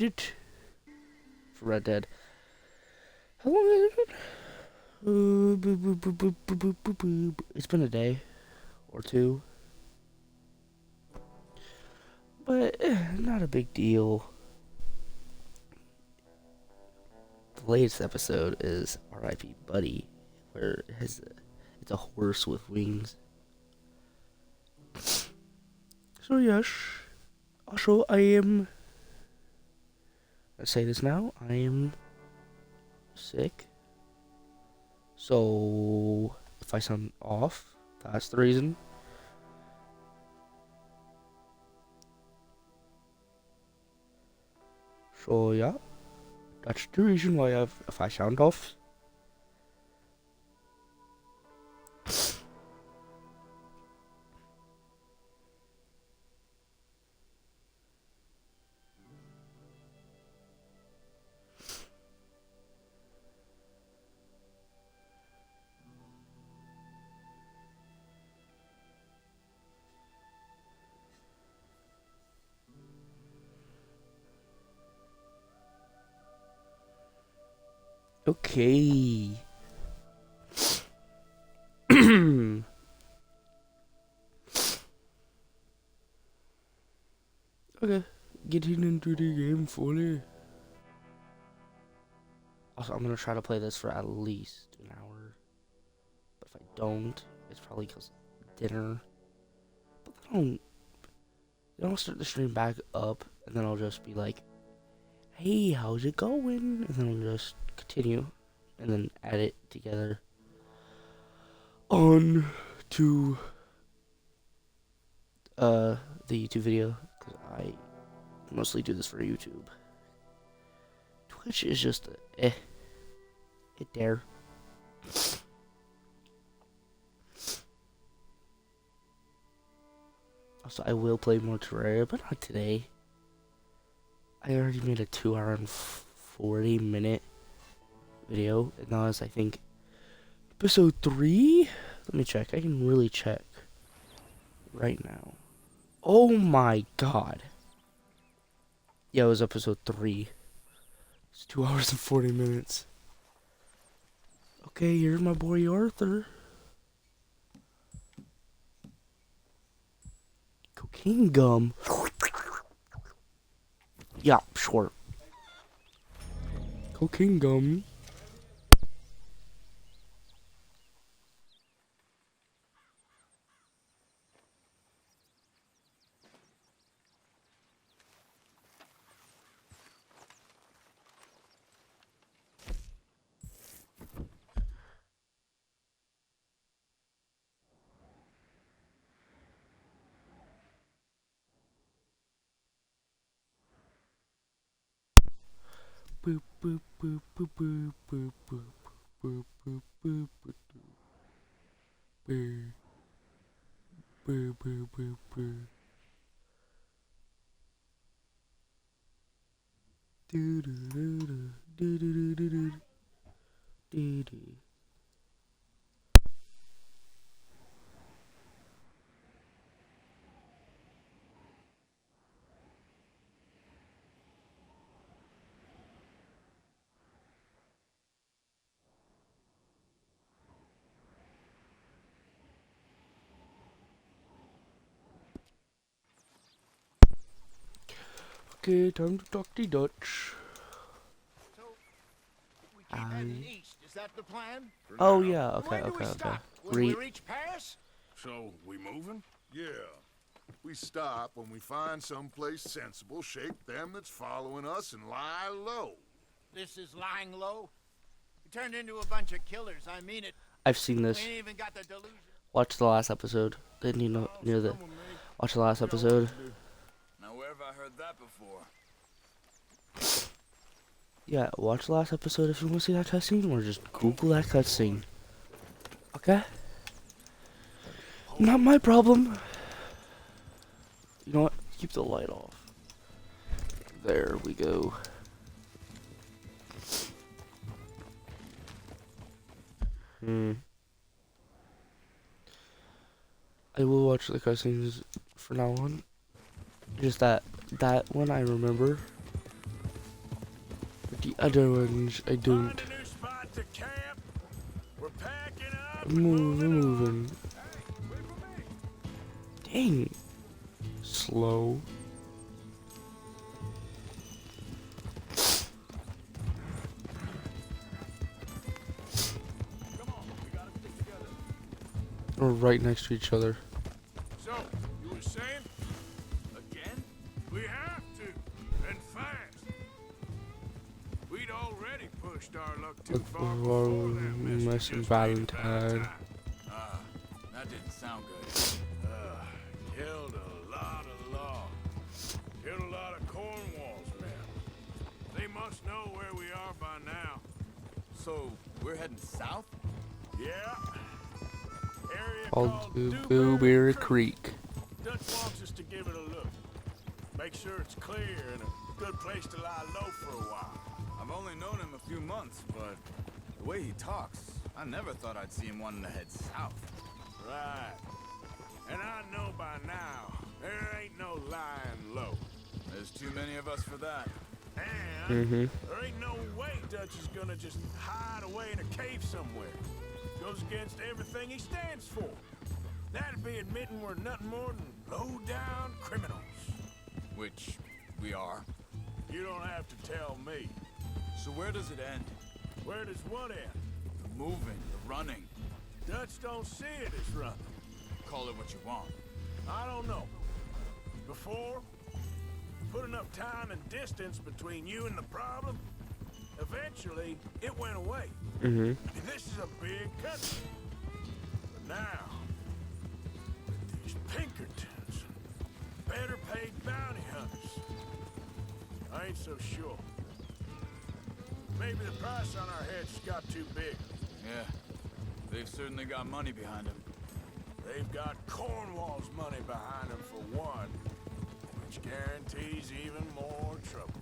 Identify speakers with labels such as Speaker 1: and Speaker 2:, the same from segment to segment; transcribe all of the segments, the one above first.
Speaker 1: it for Red Dead. How long has it been? It's been a day or two, but not a big deal. The latest episode is R.I.P. Buddy, where it's a horse with wings. So yes, also I am. I say this now. I am sick. So if I sound off, that's the reason. So yeah, that's the reason why if I sound off. Okay. Okay, getting into the game fully. Also, I'm gonna try to play this for at least an hour. But if I don't, it's probably because dinner. But then I'll start the stream back up, and then I'll just be like, "Hey, how's it going?" And then I'll just continue, and then add it together on to the YouTube video, because I mostly do this for YouTube. Twitch is just it there. Also, I will play more Terraria, but not today. I already made a 2 hour and 40 minute video, and that was, I think, episode 3? Let me check. I can really check right now. Oh my god. Yeah, it was episode 3. It's 2 hours and 40 minutes. Okay, here's my boy Arthur. Cocaine gum. Yeah, sure. Cocaine gum. Boop boop boop boop boop boop boop boop boop boop boop boop boop boop boop boop. Do do do do do do do do do do. Okay, time to talk to Dutch.
Speaker 2: So, we keep heading east. Is that the plan?
Speaker 1: Oh yeah, okay,
Speaker 2: When do
Speaker 1: okay,
Speaker 2: we
Speaker 1: okay.
Speaker 2: stop? When we reach Paris?
Speaker 3: So, we moving? Yeah. We stop when we find someplace sensible, shake them that's following us, and lie low.
Speaker 2: This is lying low. We turned into a bunch of killers. I mean it.
Speaker 1: I've seen
Speaker 2: We
Speaker 1: this.
Speaker 2: ain't even got the delusion.
Speaker 1: Watch the last episode. Didn't you know near the watch the last episode?
Speaker 4: Now where have I heard that before?
Speaker 1: Yeah, watch the last episode if you want to see that cutscene, or just Google that cutscene. Okay? Not my problem. You know what? Keep the light off. There we go. I will watch the cutscenes from now on. Just that one I remember. The other ones, I don't.
Speaker 5: Find a new spot to camp. We're packing up.
Speaker 1: I'm moving. Dang. Slow. We're right next to each other.
Speaker 5: So, you were saying?
Speaker 4: Again?
Speaker 5: We have to, and fast. We'd already pushed our luck too
Speaker 1: Look
Speaker 5: far
Speaker 1: for
Speaker 5: before that mess.
Speaker 1: Miss
Speaker 5: Just
Speaker 1: Valentine.
Speaker 4: Ah, that didn't sound good.
Speaker 5: Killed a lot of law. Killed a lot of Cornwall's men. They must know where we are by now.
Speaker 4: So, we're heading south?
Speaker 5: Yeah. Area
Speaker 1: Called
Speaker 5: called
Speaker 1: Dewberry Creek.
Speaker 5: Dutch wants us to give it a look. Make sure it's clear and a good place to lie low for a while.
Speaker 4: I've only known him a few months, but the way he talks, I never thought I'd see him wanting to head south.
Speaker 5: Right. And I know by now, there ain't no lying low.
Speaker 4: There's too many of us for that.
Speaker 5: And
Speaker 1: Mm-hmm.
Speaker 5: there ain't no way Dutch is gonna just hide away in a cave somewhere. Goes against everything he stands for. That'd be admitting we're nothing more than low-down criminals.
Speaker 4: Which we are.
Speaker 5: You don't have to tell me.
Speaker 4: So where does it end?
Speaker 5: Where does what end?
Speaker 4: The moving, the running.
Speaker 5: Dutch don't see it as running.
Speaker 4: Call it what you want.
Speaker 5: I don't know. Before, put enough time and distance between you and the problem, eventually it went away.
Speaker 1: Mm-hmm.
Speaker 5: And this is a big country. But now, with these Pinkertons, better paid bounty hunters, I ain't so sure. Maybe the price on our heads got too big.
Speaker 4: Yeah, they've certainly got money behind them.
Speaker 5: They've got Cornwall's money behind them for one, which guarantees even more trouble.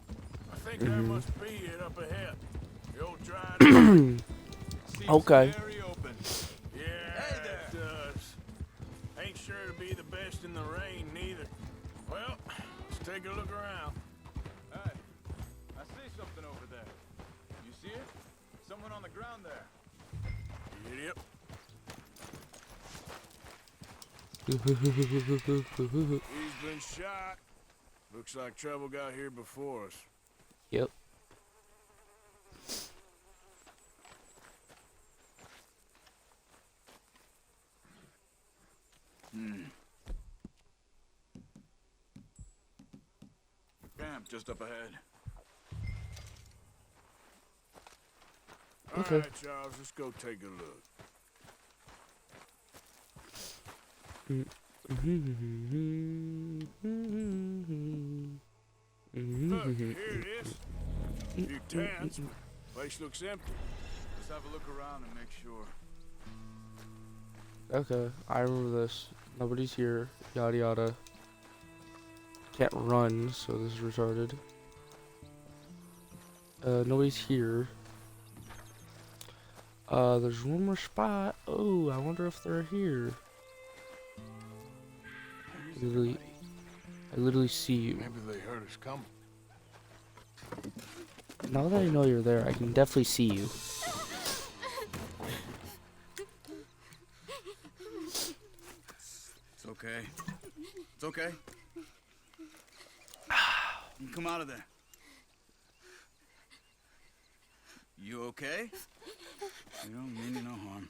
Speaker 5: I think that must be it up ahead. The old dry.
Speaker 4: Seems
Speaker 1: Okay.
Speaker 4: very open.
Speaker 5: Yeah,
Speaker 4: Hey there.
Speaker 5: it does. Ain't sure to be the best in the rain, neither. Well, let's take a look around.
Speaker 4: Hey, I see something over there. You see it? Someone on the ground there.
Speaker 5: Idiot. He's been shot. Looks like trouble got here before us.
Speaker 1: Yep.
Speaker 4: Camp just up ahead.
Speaker 1: Okay.
Speaker 5: All right, Charles, let's go take a look. Look, here it is. A few tents, but place looks empty.
Speaker 4: Let's have a look around and make sure.
Speaker 1: Okay, I remember this. Nobody's here. Yada yada. Can't run, so this is retarded. Nobody's here. There's one more spot. Oh, I wonder if they're here. I literally see you.
Speaker 5: Maybe they heard us coming.
Speaker 1: Now that I know you're there, I can definitely see you.
Speaker 4: It's okay. It's okay. You come out of there. You okay? You don't mean you no harm.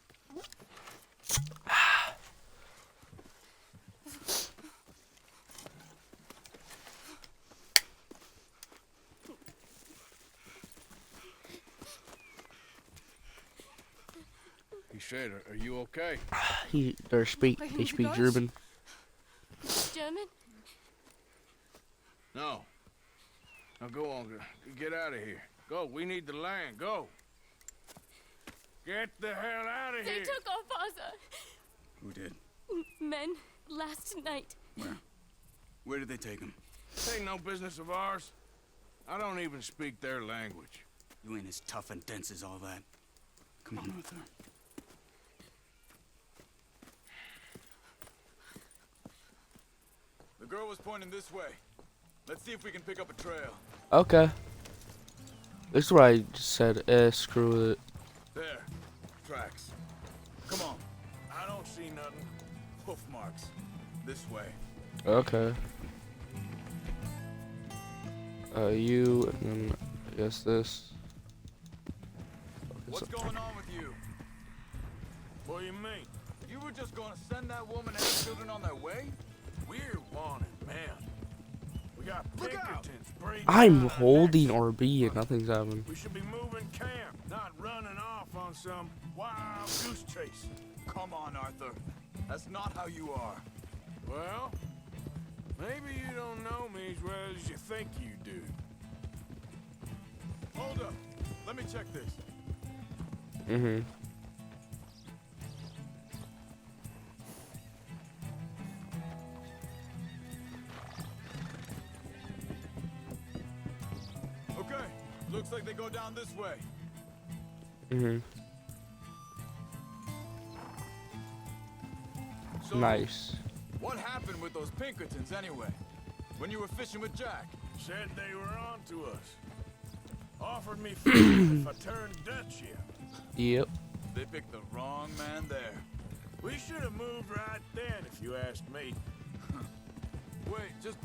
Speaker 5: He said, are you okay?
Speaker 1: They speak
Speaker 6: Deutsch?
Speaker 1: German.
Speaker 6: German?
Speaker 5: No. Now go on, get out of here. Go, we need the land, go. Get the hell out of
Speaker 6: They
Speaker 5: here.
Speaker 6: took our father.
Speaker 4: Who did?
Speaker 6: Men last night.
Speaker 4: Where? Where did they take him?
Speaker 5: This ain't no business of ours. I don't even speak their language.
Speaker 4: You ain't as tough and dense as all that. Come on, Arthur. The girl was pointing this way. Let's see if we can pick up a trail.
Speaker 1: Okay. This is what I just said. Screw it.
Speaker 4: There. Tracks. Come on.
Speaker 5: I don't see nothing.
Speaker 4: Hoof marks. This way.
Speaker 1: Okay. You, and then I guess this.
Speaker 4: What's going on with you?
Speaker 5: What do you mean?
Speaker 4: You were just gonna send that woman and her children on their way?
Speaker 5: We're wanted, man. We got
Speaker 4: Look out!
Speaker 5: Pinkertons breeding
Speaker 1: I'm
Speaker 5: out our
Speaker 1: holding
Speaker 5: necks.
Speaker 1: RB and nothing's happening.
Speaker 5: We should be moving camp, not running off on some wild goose chase.
Speaker 4: Come on, Arthur. That's not how you are.
Speaker 5: Well, maybe you don't know me as well as you think you do.
Speaker 4: Hold up. Let me check this.
Speaker 1: Mm-hmm.
Speaker 4: Okay. Looks like they go down this way.
Speaker 1: Mm-hmm.
Speaker 4: So,
Speaker 1: Nice.
Speaker 4: what happened with those Pinkertons anyway? When you were fishing with Jack?
Speaker 5: Said they were on to us. Offered me food if I turned Dutch here.
Speaker 1: Yep.
Speaker 4: They picked the wrong man there.
Speaker 5: We should have moved right then, if you asked me.
Speaker 4: Wait, just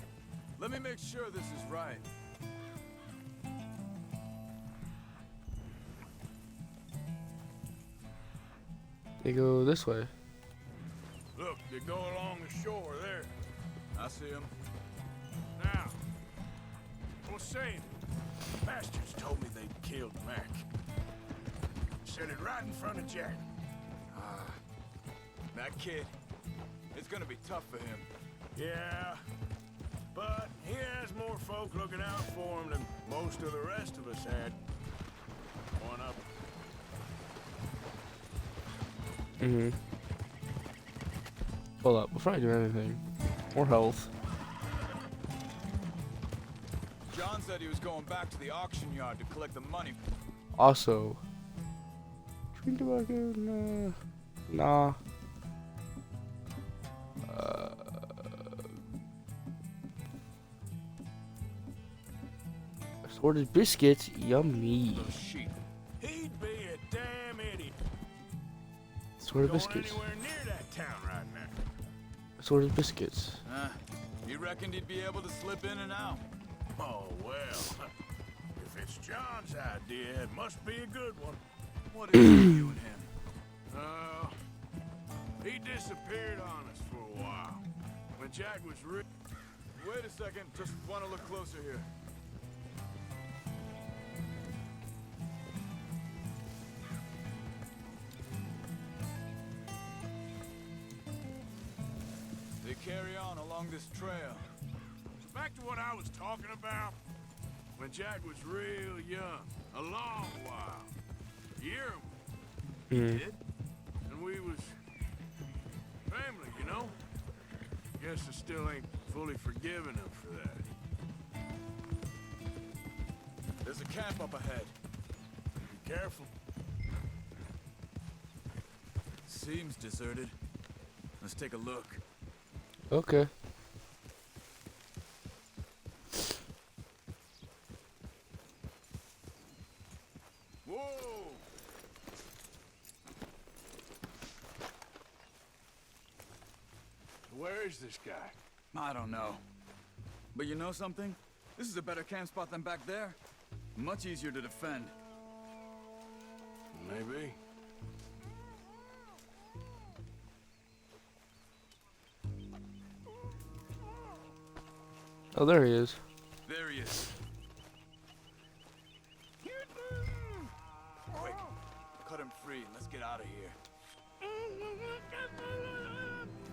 Speaker 4: let me make sure this is right.
Speaker 1: They go this way.
Speaker 5: Look, they go along the shore there.
Speaker 4: I see him.
Speaker 5: Now, I was saying, bastards told me they'd killed Mac. Said it right in front of Jack.
Speaker 4: That kid. It's gonna be tough for him.
Speaker 5: Yeah, but he has more folk looking out for him than most of the rest of us had. One up.
Speaker 1: Mm-hmm. Hold up, before I do anything. More health.
Speaker 4: John said he was going back to the auction yard to collect the money.
Speaker 1: Also, drink tobacco? Nah. Assorted biscuits, yummy.
Speaker 4: Those sheep.
Speaker 5: He'd be a damn idiot.
Speaker 1: Assorted
Speaker 5: Going
Speaker 1: biscuits.
Speaker 5: anywhere near that town right now.
Speaker 1: Assorted biscuits.
Speaker 4: He reckoned he'd be able to slip in and out.
Speaker 5: Oh, well. If it's John's idea, it must be a good one.
Speaker 4: What is it with you and him?
Speaker 5: He disappeared on us for a while. When Jack was
Speaker 4: Wait a second, just want to look closer here. They carry on along this trail.
Speaker 5: back to what I was talking about. When Jack was real young, a long while. A year,
Speaker 1: Mm.
Speaker 4: Did?
Speaker 5: and we was family, you know? Guess I still ain't fully forgiven him for that.
Speaker 4: There's a camp up ahead.
Speaker 5: Be careful.
Speaker 4: Seems deserted. Let's take a look.
Speaker 1: Okay.
Speaker 4: Whoa!
Speaker 5: Where is this guy?
Speaker 4: I don't know. But you know something? This is a better camp spot than back there. Much easier to defend.
Speaker 5: Maybe.
Speaker 1: Oh, there he is.
Speaker 4: There he is. Quick, cut him free and let's get out of here.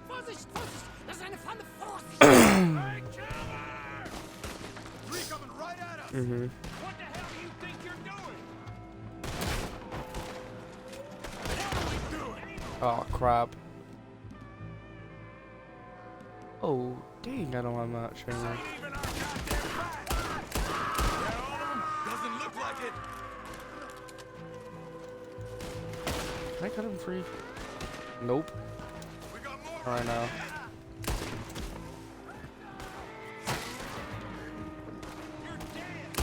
Speaker 2: Vorsicht, Vorsicht! Das ist eine Pfanne! Vorsicht!
Speaker 5: Hey, killer!
Speaker 4: Three coming right at us!
Speaker 1: Mm-hmm.
Speaker 5: What the hell do you think you're doing? What are we doing?
Speaker 1: Oh, crap. Oh, dang, I don't have that sharing.
Speaker 5: Ain't even our goddamn fight! Got all of them?
Speaker 4: Doesn't look like it!
Speaker 1: Can I cut him free? Nope.
Speaker 5: We got more!
Speaker 1: Alright now.
Speaker 5: You're dead!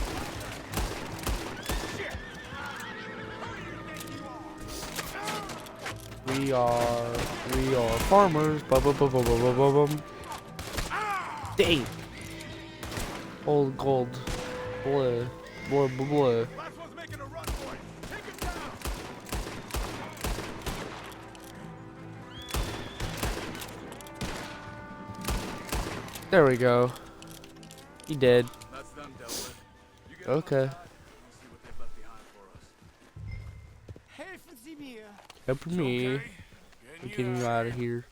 Speaker 1: We are farmers. Bum, bum, bum, bum, bum, bum, bum, bum. Dang. Old gold. Boy. Boy, boy, boy.
Speaker 5: Last one's making a run for it. Take it down.
Speaker 1: There we go. He did.
Speaker 4: That's them dealt with. You get
Speaker 1: Okay.
Speaker 4: outside, we'll see what they've left behind for us.
Speaker 2: Helfen Sie mir.
Speaker 1: Help me.
Speaker 5: Okay.
Speaker 1: I'm getting you out of here.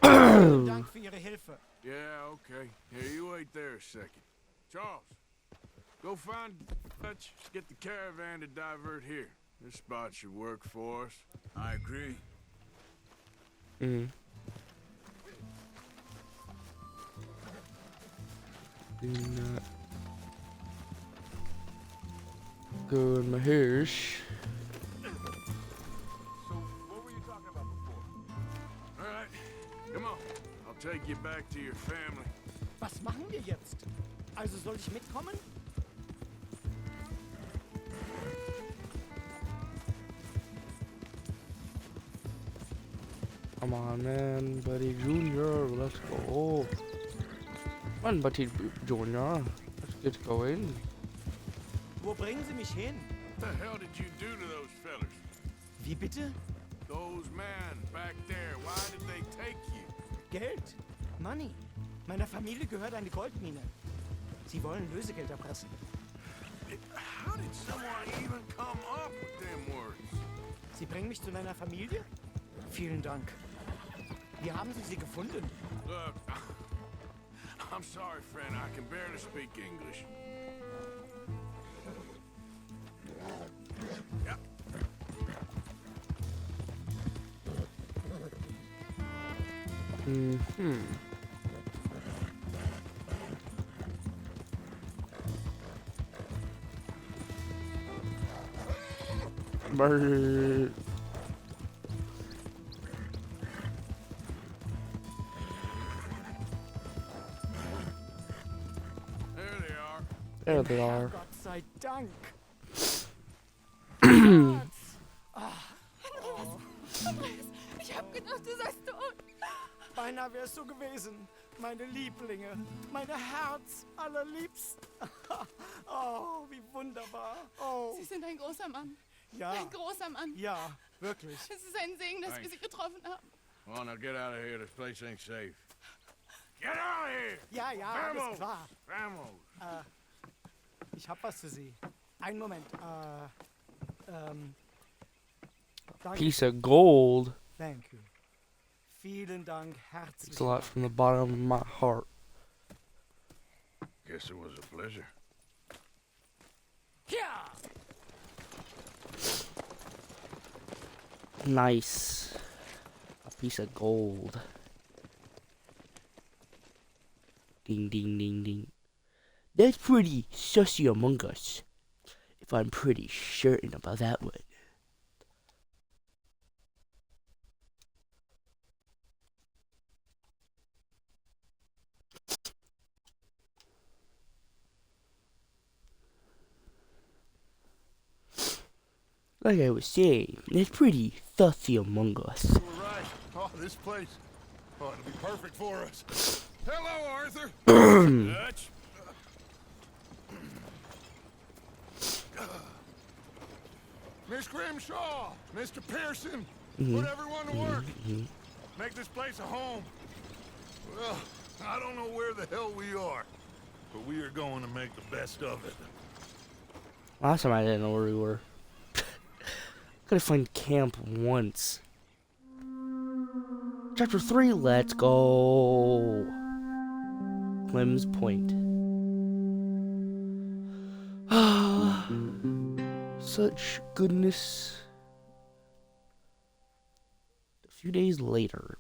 Speaker 2: Vielen Dank für Ihre Hilfe.
Speaker 5: Yeah, okay. Here, you wait there a second. Charles, go find Dutch. Get the caravan to divert here. This spot should work for us.
Speaker 4: I agree.
Speaker 1: Mm. Do not go in my hairs.
Speaker 5: So, what were you talking about before? All right, come on. I'll take you back to your family.
Speaker 2: Was machen wir jetzt? Also soll ich mitkommen?
Speaker 1: Come on, man, Buddy Junior, let's go. Come on, Buddy Junior, let's get going.
Speaker 2: Wo bringen Sie mich hin?
Speaker 5: What the hell did you do to those fellers?
Speaker 2: Wie bitte?
Speaker 5: Those men back there, why did they take you?
Speaker 2: Geld. Money. Meiner Familie gehört eine Goldmine. Sie wollen Lösegeld erpressen.
Speaker 5: How did someone even come up with them words?
Speaker 2: Sie bringen mich zu meiner Familie? Vielen Dank. Wie haben Sie sie gefunden?
Speaker 5: Look, I'm sorry, friend. I can barely speak English. Yeah.
Speaker 1: Mm-hmm. Murder.
Speaker 5: There they are.
Speaker 1: There they are.
Speaker 2: Gott sei Dank.
Speaker 6: Ich hab gedacht, du seist tot.
Speaker 2: Beinahe wär's so gewesen. Meine Lieblinge. Meine Herz allerliebsten. Oh, wie wunderbar. Oh,
Speaker 6: Sie sind ein großer Mann.
Speaker 2: ja.
Speaker 6: Ein großer Mann.
Speaker 2: Ja, wirklich.
Speaker 6: Es ist ein Segen, dass wir
Speaker 5: Thanks.
Speaker 6: Sie getroffen haben.
Speaker 5: Well, now get out of here. This place ain't safe. Get out of here!
Speaker 2: Ja, ja, alles
Speaker 5: Vamos!
Speaker 2: klar.
Speaker 5: Vamos!
Speaker 2: Ich hab was für Sie. Einen Moment. Danke.
Speaker 1: Piece of gold.
Speaker 2: Thank you. Vielen Dank,
Speaker 1: It's
Speaker 2: herzlich.
Speaker 1: a lot from the bottom of my heart.
Speaker 5: Guess it was a pleasure.
Speaker 2: Ja.
Speaker 1: Nice. A piece of gold. Ding, ding, ding, ding. That's pretty sussy among us. If I'm pretty certain about that one. Like I was saying, that's pretty sussy among us.
Speaker 3: We're right. Oh, this place. Oh, it'll be perfect for us. Hello, Arthur.
Speaker 5: Dutch?
Speaker 3: Miss Grimshaw, Mr. Pearson,
Speaker 1: Mhm.
Speaker 3: put everyone to work.
Speaker 1: Mhm.
Speaker 3: Make this place a home. Well, I don't know where the hell we are, but we are going to make the best of it.
Speaker 1: Last time I didn't know where we were. Couldn't find camp once. Chapter 3, let's go. Clem's Point. Such goodness. A few days later.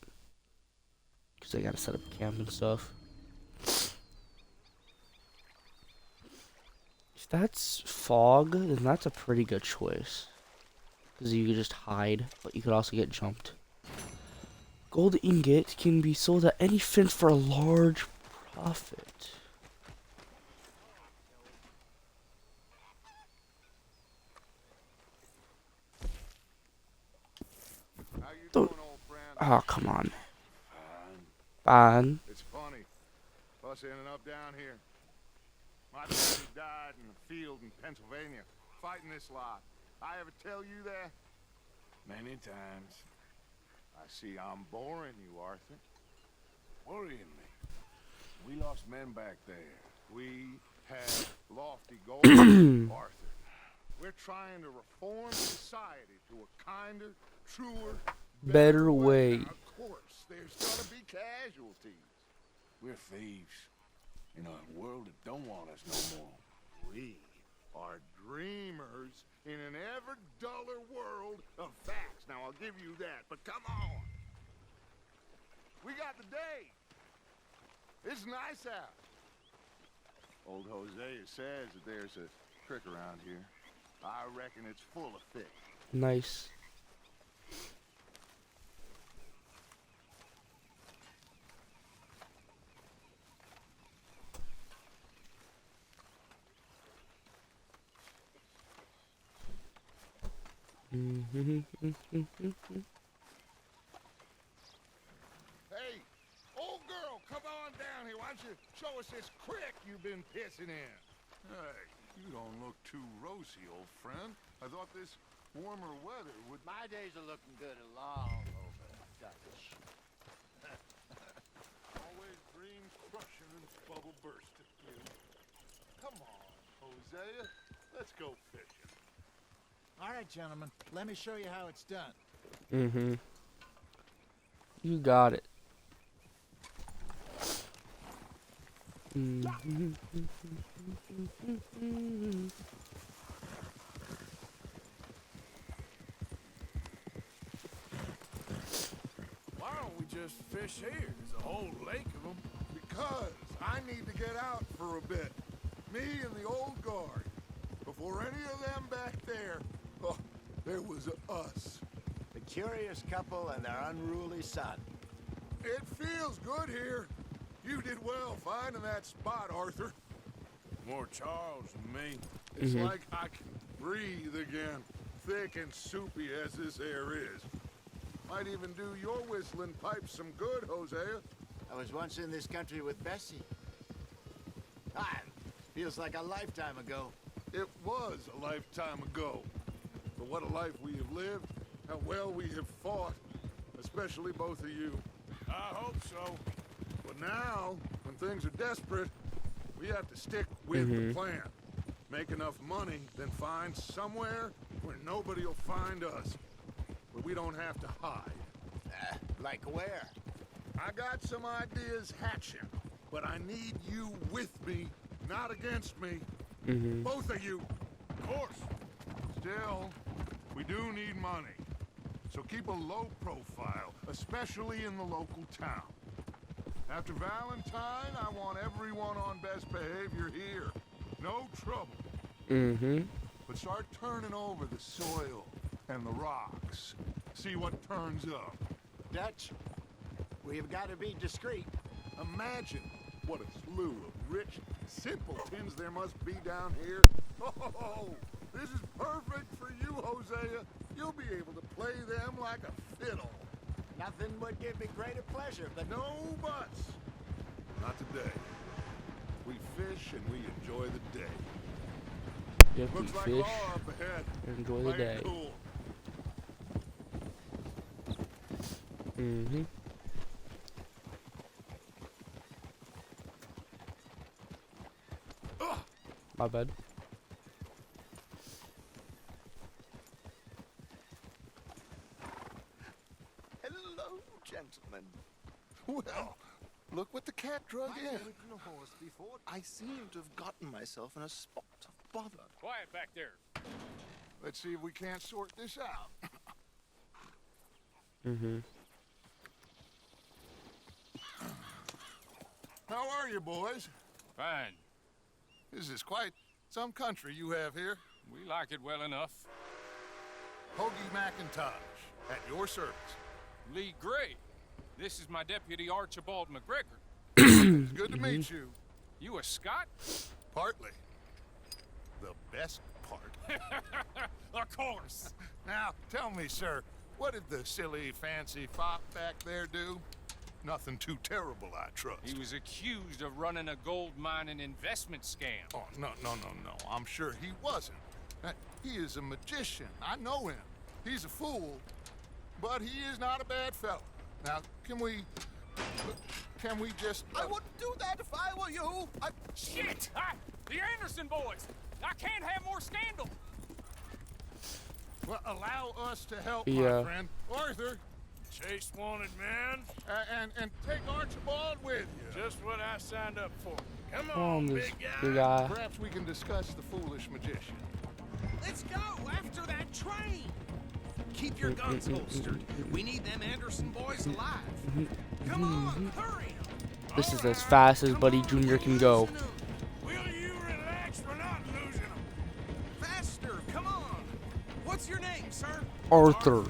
Speaker 1: Because I gotta set up camp and stuff. If that's fog, then that's a pretty good choice. Because you could just hide, but you could also get jumped. Gold ingot can be sold at any fence for a large profit. Oh, come on. Fine.
Speaker 3: It's funny, us ending up down here. My daddy died in the field in Pennsylvania, fighting this lot. I ever tell you that?
Speaker 5: Many times.
Speaker 3: I see I'm boring you, Arthur.
Speaker 5: Worrying me. We lost men back there.
Speaker 3: We have lofty goals, Arthur. We're trying to reform society to a kinder, truer,
Speaker 1: Better way.
Speaker 3: Now, of course, there's gonna be casualties.
Speaker 5: We're thieves. In a world that don't want us no more.
Speaker 3: We are dreamers in an ever duller world of facts. Now, I'll give you that, but come on. We got the day. It's nice out. Old Hosea says that there's a creek around here. I reckon it's full of fish.
Speaker 1: Nice.
Speaker 3: Hey, old girl, come on down here. Why don't you show us this creek you've been pissing in? Hey, you don't look too rosy, old friend. I thought this warmer weather would...
Speaker 7: My days are looking good along over, Dutch.
Speaker 3: Always dreams crushing and bubble bursting. You. Come on, Hosea. Let's go fishing.
Speaker 7: All right, gentlemen, let me show you how it's done.
Speaker 1: You got it.
Speaker 5: Why don't we just fish here? There's a whole lake of them.
Speaker 3: Because I need to get out for a bit. Me and the old guard. Before any of them back there, oh, there was us.
Speaker 7: The curious couple and their unruly son.
Speaker 3: It feels good here. You did well finding that spot, Arthur.
Speaker 5: More Charles than me.
Speaker 3: It's like I can breathe again, thick and soupy as this air is. Might even do your whistling pipes some good, Hosea.
Speaker 7: I was once in this country with Bessie. Ah, feels like a lifetime ago.
Speaker 3: It was a lifetime ago. But what a life we have lived, how well we have fought, especially both of you.
Speaker 5: I hope so.
Speaker 3: But now, when things are desperate, we have to stick with the plan. Make enough money, then find somewhere where nobody will find us. Where we don't have to hide.
Speaker 7: Like where?
Speaker 3: I got some ideas hatching, but I need you with me, not against me. Both of you.
Speaker 5: Of course.
Speaker 3: Still, we do need money. So keep a low profile, especially in the local town. After Valentine, I want everyone on best behavior here. No trouble. But start turning over the soil and the rocks. See what turns up.
Speaker 7: Dutch, we've got to be discreet.
Speaker 3: Imagine what a slew of rich simpletons there must be down here. Oh, this is perfect for you, Hosea. You'll be able to play them like a fiddle.
Speaker 7: Nothing would give me greater pleasure, but
Speaker 3: No buts. Not today. We fish and we enjoy the day.
Speaker 1: Yep, we
Speaker 3: Looks like
Speaker 1: fish
Speaker 3: law up ahead.
Speaker 1: and enjoy the
Speaker 3: Play it
Speaker 1: day.
Speaker 3: cool.
Speaker 1: My bad.
Speaker 7: hello, gentlemen.
Speaker 3: Well, look what the cat drug in.
Speaker 7: ridden a horse before. I seem to have gotten myself in a spot of bother.
Speaker 5: Quiet back there.
Speaker 3: Let's see if we can't sort this out. How are you, boys?
Speaker 8: Fine.
Speaker 3: This is quite some country you have here.
Speaker 8: We like it well enough.
Speaker 3: Hoagie McIntosh, at your service.
Speaker 8: Lee Gray. This is my deputy Archibald McGregor.
Speaker 3: It's good to meet you.
Speaker 8: You a Scot?
Speaker 3: Partly. The best part.
Speaker 8: Of course.
Speaker 3: Now, tell me, sir, What did the silly, fancy fop back there do? Nothing too terrible, I trust.
Speaker 8: He was accused of running a gold mining investment scam.
Speaker 3: Oh, no. I'm sure he wasn't. He is a magician. I know him. He's a fool, but he is not a bad fellow. Now, can we just...
Speaker 2: I wouldn't do that if I were you.
Speaker 8: Shit! The Anderson boys! I can't have more scandal!
Speaker 3: Well, allow us to help,
Speaker 1: Yeah.
Speaker 3: my friend. Arthur,
Speaker 5: Chase wanted, man.
Speaker 3: and take Archibald with you.
Speaker 5: Just what I signed up for. Come
Speaker 1: Come
Speaker 5: on,
Speaker 1: on, this
Speaker 5: big guy.
Speaker 1: big guy.
Speaker 3: Perhaps we can discuss the foolish magician.
Speaker 2: Let's go after that train. Keep your guns holstered. We need them Anderson boys alive. Come on, hurry.
Speaker 1: This is as fast as Buddy Jr. can go.
Speaker 5: Will you relax? We're not losing them.
Speaker 2: Faster, come on. What's your name, sir?
Speaker 1: Arthur.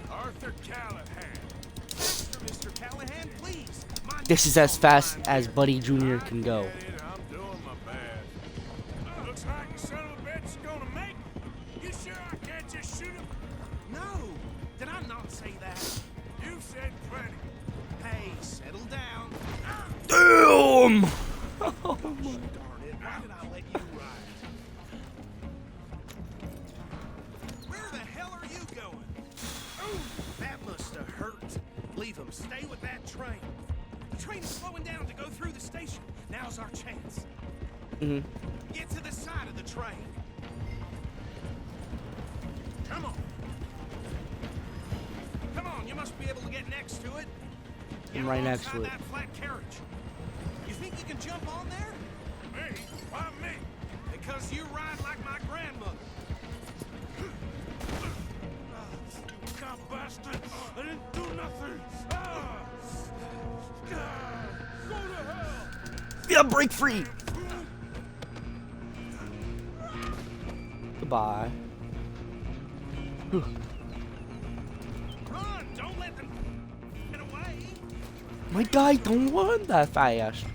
Speaker 5: Arthur Callahan.
Speaker 2: Faster, Mr. Callahan, please. Mind
Speaker 1: This is as fast as Buddy Jr. can go.
Speaker 5: Get it, I'm doing my best. Looks like the son of a bitch is gonna make it. You sure I can't just shoot him?
Speaker 2: No, did I not say that?
Speaker 5: You said plenty.
Speaker 2: Hey, settle down.
Speaker 1: Damn!
Speaker 2: Darn it, why did I let you ride? Where the hell are you going? Ooh, that must have hurt. Leave him. Stay with that train. The train is slowing down to go through the station. Now's our chance. Get to the side of the train. Come on. Come on, you must be able to get next to it.
Speaker 1: I'm right next to it.
Speaker 2: That flat carriage. You think you can jump on there?
Speaker 5: Me? Why me?
Speaker 2: Because you ride like my grandmother.
Speaker 5: God bastard! I didn't do nothing! Go to hell!
Speaker 1: Yeah, break free! Goodbye.
Speaker 2: Run! Don't let them get away.
Speaker 1: My guy don't run that fast.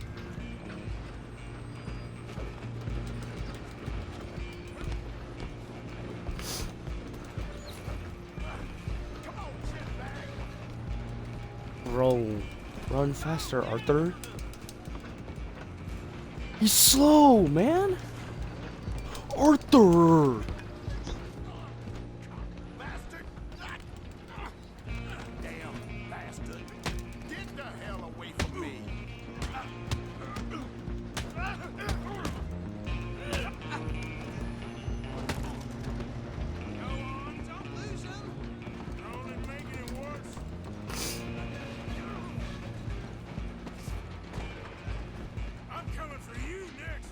Speaker 1: Roll. Run faster, Arthur. He's slow, man. Arthur.
Speaker 3: Bastard! Damn bastard! Get the hell away from me!
Speaker 2: Go on, don't lose him.
Speaker 5: You're only making it worse. I'm coming for you next.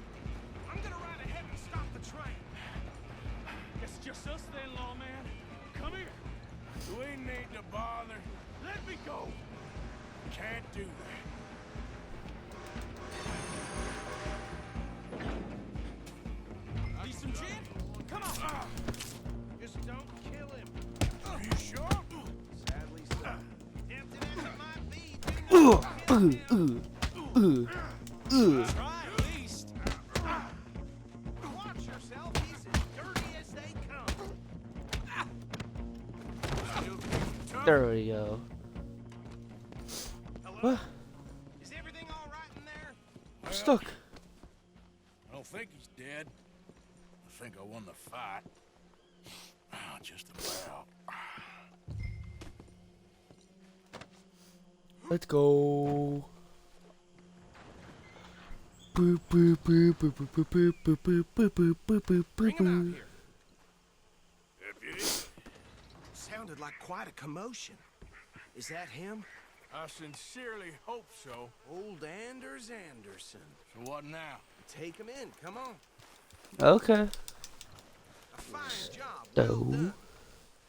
Speaker 2: I'm gonna ride ahead and stop the train.
Speaker 5: It's just us then, lawman. Come here. We need to bother. Let me go. Can't do that.
Speaker 2: Need some gin? Come on. Just don't kill him.
Speaker 5: Are you sure?
Speaker 2: Sadly, so. Tempted as it might be, didn't try at least. Watch yourself. He's as dirty as they come.
Speaker 5: Still keeping tough?
Speaker 1: There we go.
Speaker 2: Hello?
Speaker 1: What?
Speaker 2: Is everything all right in there?
Speaker 1: I'm stuck.
Speaker 5: I don't think he's dead. I think I won the fight. Just about.
Speaker 1: Let's go. Boop, boop, boop, boop, boop, boop, boop, boop, boop, boop, boop, boop,
Speaker 2: Bring him out
Speaker 1: boop.
Speaker 2: here.
Speaker 5: Deputy,
Speaker 2: Sounded like quite a commotion. Is that him?
Speaker 5: I sincerely hope so.
Speaker 2: Old Anders Anderson.
Speaker 5: So what now?
Speaker 2: Take him in. Come on.
Speaker 1: Okay.
Speaker 2: A fine job.
Speaker 1: So-
Speaker 2: Well done.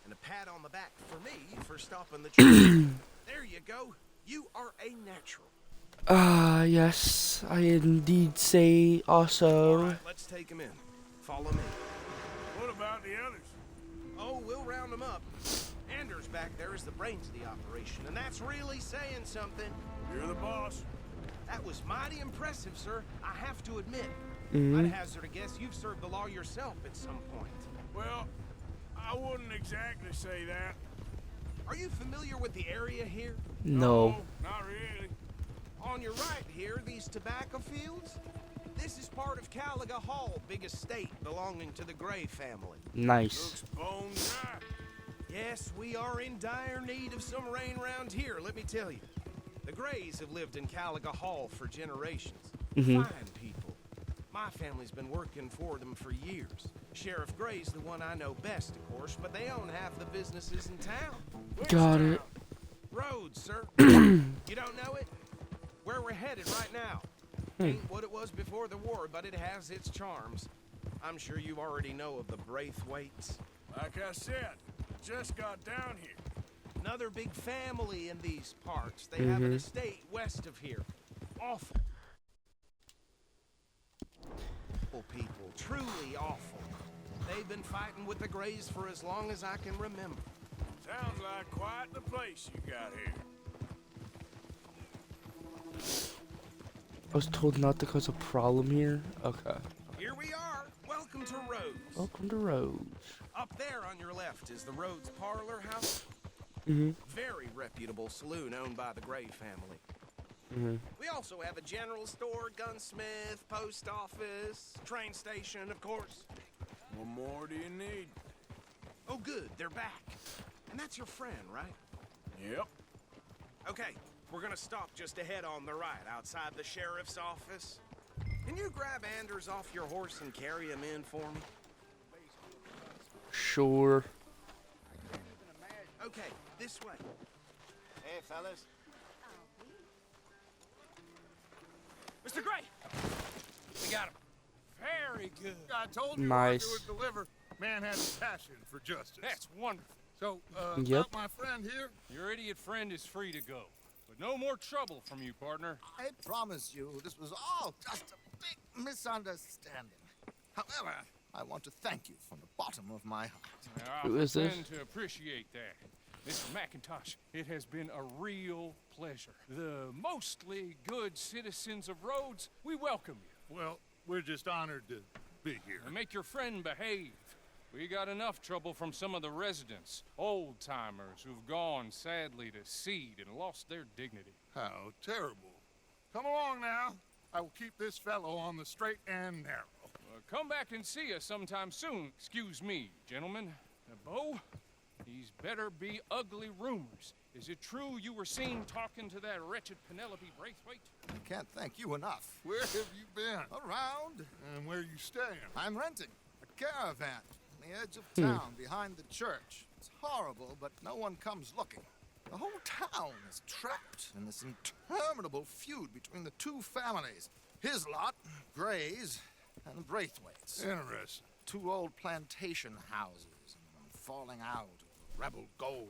Speaker 2: And a pat on the back for me for stopping the train. There you go. You are a natural.
Speaker 1: Yes, I indeed say
Speaker 2: All
Speaker 1: also.
Speaker 2: right, let's take him in. Follow me.
Speaker 5: What about the others?
Speaker 2: Oh, we'll round them up. Anders back there is the brains of the operation, and that's really saying something.
Speaker 5: You're the boss.
Speaker 2: That was mighty impressive, sir. I have to admit. I'd
Speaker 1: Mhm.
Speaker 2: hazard a guess you've served the law yourself at some point.
Speaker 5: Well, I wouldn't exactly say that.
Speaker 2: Are you familiar with the area here?
Speaker 1: No.
Speaker 5: Not really.
Speaker 2: On your right here, these tobacco fields? This is part of Caliga Hall, big estate belonging to the Gray family.
Speaker 1: Nice.
Speaker 5: Looks bone dry.
Speaker 2: Yes, we are in dire need of some rain around here, let me tell you. The Grays have lived in Caliga Hall for generations. Fine people. My family's been working for them for years. Sheriff Gray's the one I know best, of course, but they own half the businesses in town.
Speaker 1: Got it.
Speaker 2: Roads, sir. You don't know it? Where we're headed right now. Ain't what it was before the war, but it has its charms. I'm sure you already know of the Braithwaites.
Speaker 5: Like I said, just got down here.
Speaker 2: Another big family in these parts. They have an estate west of here. Awful people. Truly awful. They've been fighting with the Grays for as long as I can remember.
Speaker 5: Sounds like quite the place you got here.
Speaker 1: I was told not to cause a problem here. Okay.
Speaker 2: Here we are. Welcome to Rhodes.
Speaker 1: Welcome to Rhodes.
Speaker 2: Up there on your left is the Rhodes Parlor House. Very reputable saloon owned by the Gray family. We also have a general store, gunsmith, post office, train station, of course.
Speaker 5: What more do you need?
Speaker 2: Oh, good. They're back. And that's your friend, right?
Speaker 5: Yep.
Speaker 2: Okay. We're gonna stop just ahead on the right, outside the sheriff's office. Can you grab Anders off your horse and carry him in for me?
Speaker 1: Sure.
Speaker 2: Okay, this way.
Speaker 7: Hey, fellas.
Speaker 8: Mr. Gray! We got him. Very good.
Speaker 3: I told you
Speaker 1: Nice.
Speaker 3: Arthur would deliver. Man has a passion for justice.
Speaker 8: That's wonderful.
Speaker 3: So,
Speaker 1: Yep.
Speaker 3: about my friend here,
Speaker 8: Your idiot friend is free to go. But no more trouble from you, partner.
Speaker 9: I promise you, this was all just a big misunderstanding. However, I want to thank you from the bottom of my heart.
Speaker 1: Who is this?
Speaker 8: I to appreciate that. Mr. McIntosh, it has been a real pleasure. The mostly good citizens of Rhodes, we welcome you.
Speaker 3: well, we're just honored to be here.
Speaker 8: And make your friend behave. We got enough trouble from some of the residents, old-timers who've gone, sadly, to seed and lost their dignity.
Speaker 3: How terrible. Come along now. I will keep this fellow on the straight and narrow.
Speaker 8: Come back and see us sometime soon. Excuse me, gentlemen. Bo, these better be ugly rumors. Is it true you were seen talking to that wretched Penelope Braithwaite?
Speaker 9: I can't thank you enough.
Speaker 3: Where have you been?
Speaker 9: Around,
Speaker 3: And where are you staying?
Speaker 9: I'm renting a caravan on the edge of town behind the church. It's horrible, but no one comes looking. The whole town is trapped in this interminable feud between the two families. His lot, Gray's, and the Braithwaites.
Speaker 3: Interesting.
Speaker 9: Two old plantation houses, and falling out over rebel gold,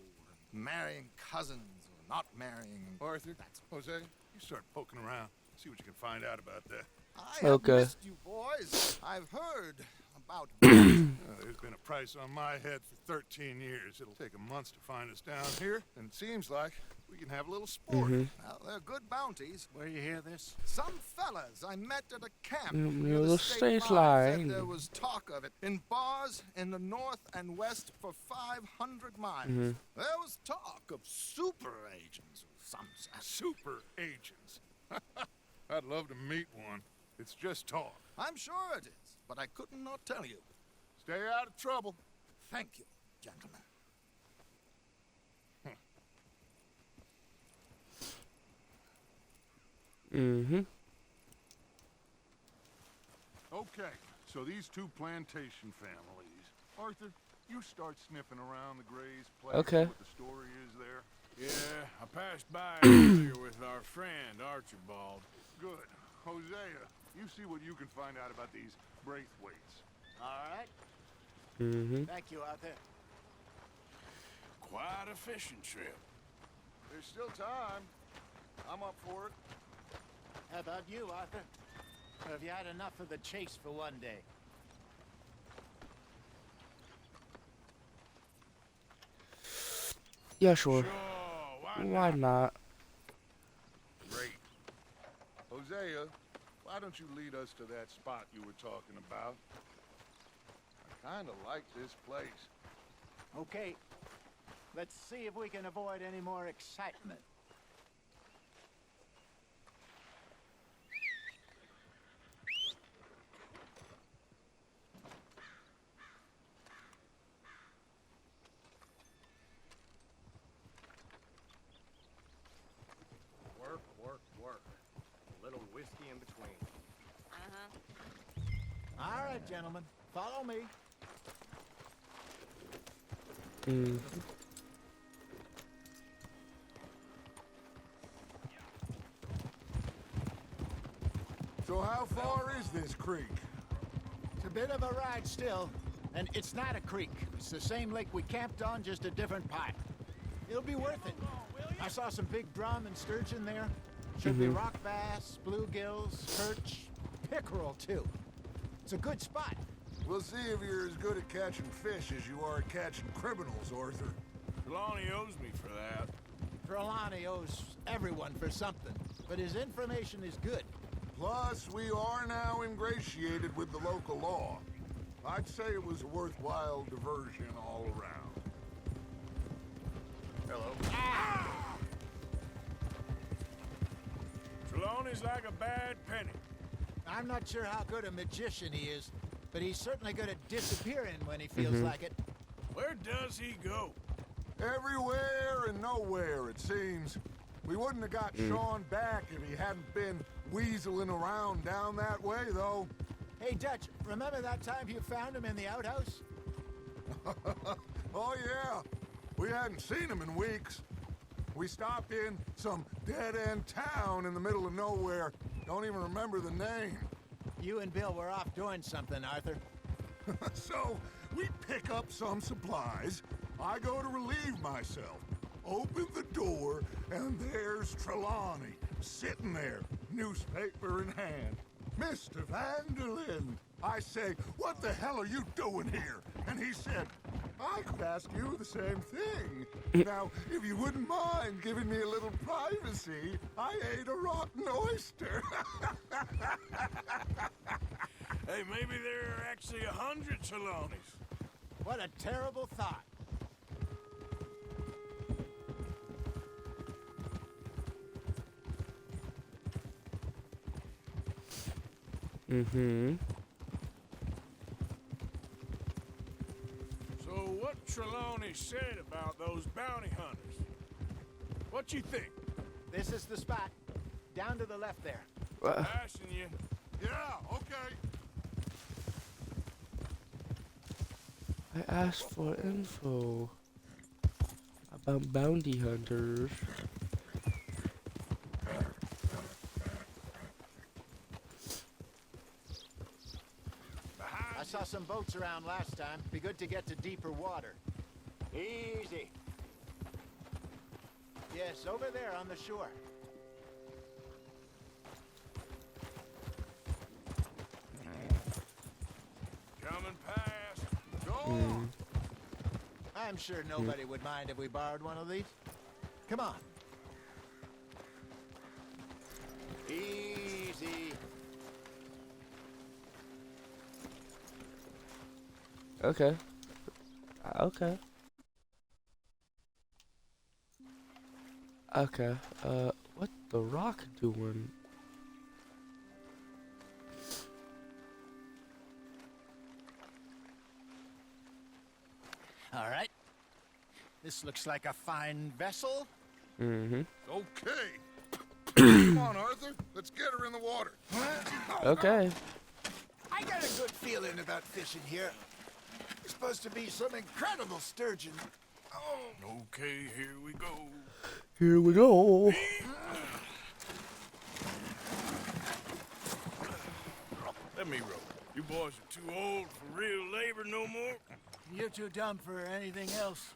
Speaker 9: and marrying cousins or not marrying.
Speaker 3: Arthur, Jose, you start poking around. See what you can find out about that.
Speaker 9: I have
Speaker 1: Okay.
Speaker 9: missed you boys. I've heard about.
Speaker 3: There's been a price on my head for 13 years. It'll take a month to find us down here, and it seems like we can have a little sport.
Speaker 9: Well, they're good bounties.
Speaker 5: Where you hear this?
Speaker 9: Some fellas I met at a camp
Speaker 1: near
Speaker 9: near
Speaker 1: the
Speaker 9: the
Speaker 1: state
Speaker 9: state line
Speaker 1: line.
Speaker 9: said there was talk of it in bars in the north and west for 500 miles. There was talk of super agents of some sort.
Speaker 3: Super agents. I'd love to meet one. It's just talk.
Speaker 9: I'm sure it is, but I could not tell you.
Speaker 3: Stay out of trouble.
Speaker 9: Thank you, gentlemen.
Speaker 3: Okay, so these two plantation families. Arthur, you start sniffing around the Gray's place.
Speaker 1: Okay.
Speaker 3: What the story is there.
Speaker 5: Yeah, I passed by earlier with our friend Archibald.
Speaker 3: Good. Hosea, you see what you can find out about these Braithwaites.
Speaker 7: All right. Thank you, Arthur.
Speaker 5: Quite a fishing trip.
Speaker 3: There's still time. I'm up for it.
Speaker 7: How about you, Arthur? Or have you had enough of the chase for one day?
Speaker 1: Yeah, sure.
Speaker 5: Sure,
Speaker 1: Why not?
Speaker 3: Great. Hosea, why don't you lead us to that spot you were talking about? I kind of like this place.
Speaker 7: Okay, let's see if we can avoid any more excitement.
Speaker 5: Work, work, work. A little whiskey in between.
Speaker 7: All right, gentlemen, follow me.
Speaker 1: Mm.
Speaker 3: So how far is this creek?
Speaker 7: It's a bit of a ride still, and it's not a creek. It's the same lake we camped on, just a different part. It'll be worth it. I saw some big drum and sturgeon there. Should be rock bass, bluegills, perch, pickerel too. It's a good spot.
Speaker 3: We'll see if you're as good at catching fish as you are at catching criminals, Arthur.
Speaker 5: Trelawney owes me for that.
Speaker 7: Trelawney owes everyone for something, but his information is good.
Speaker 3: Plus, we are now ingratiated with the local law. I'd say it was a worthwhile diversion all around.
Speaker 5: Hello. Trelawney's like a bad penny.
Speaker 7: I'm not sure how good a magician he is, but he's certainly good at disappearing when he feels like it.
Speaker 5: Where does he go?
Speaker 3: Everywhere and nowhere, it seems. We wouldn't have got Sean back if he hadn't been weaseling around down that way, though.
Speaker 7: Hey, Dutch, remember that time you found him in the outhouse?
Speaker 3: Oh, yeah. We hadn't seen him in weeks. We stopped in some dead-end town in the middle of nowhere. Don't even remember the name.
Speaker 7: You and Bill were off doing something, Arthur.
Speaker 3: So, we pick up some supplies. I go to relieve myself. Open the door, and there's Trelawney, sitting there, newspaper in hand. Mr. Vanderlyn. I say, what the hell are you doing here? And he said, I could ask you the same thing. Now, if you wouldn't mind giving me a little privacy, I ate a rotten oyster.
Speaker 5: Hey, maybe there are actually 100 Trelawneys.
Speaker 7: What a terrible thought.
Speaker 5: So what Trelawney said about those bounty hunters? What you think?
Speaker 7: This is the spot. Down to the left there.
Speaker 5: Passing you.
Speaker 3: Yeah, okay.
Speaker 1: I asked for info about bounty hunters.
Speaker 7: I saw some boats around last time. Be good to get to deeper water. Easy. Yes, over there on the shore.
Speaker 5: Coming past.
Speaker 3: Go on.
Speaker 7: I'm sure nobody would mind if we borrowed one of these. Come on. Easy.
Speaker 1: Okay. Okay. Okay. What the Rock doing?
Speaker 7: All right. This looks like a fine vessel.
Speaker 3: Okay. Come on, Arthur. Let's get her in the water.
Speaker 1: Okay.
Speaker 7: I got a good feeling about fishing here. There's supposed to be some incredible sturgeon.
Speaker 5: Okay, here we go.
Speaker 1: Here we go.
Speaker 5: Let me row. You boys are too old for real labor no more.
Speaker 7: You're too dumb for anything else.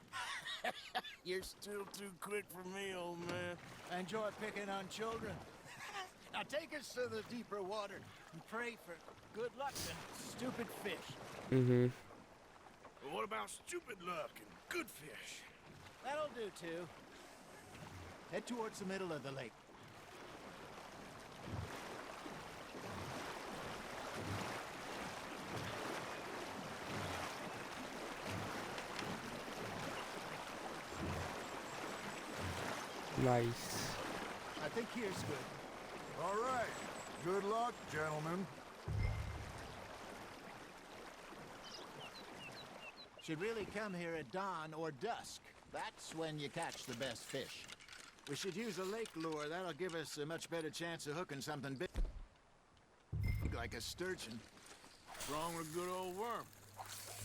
Speaker 5: You're still too quick for me, old man.
Speaker 7: I enjoy picking on children. Now take us to the deeper water and pray for good luck and stupid fish.
Speaker 5: But what about stupid luck and good fish?
Speaker 7: That'll do too. Head towards the middle of the lake.
Speaker 1: Nice.
Speaker 7: I think here's good.
Speaker 3: All right. Good luck, gentlemen.
Speaker 7: Should really come here at dawn or dusk. That's when you catch the best fish. We should use a lake lure. That'll give us a much better chance of hooking something big, like a sturgeon.
Speaker 5: Wrong with a good old worm.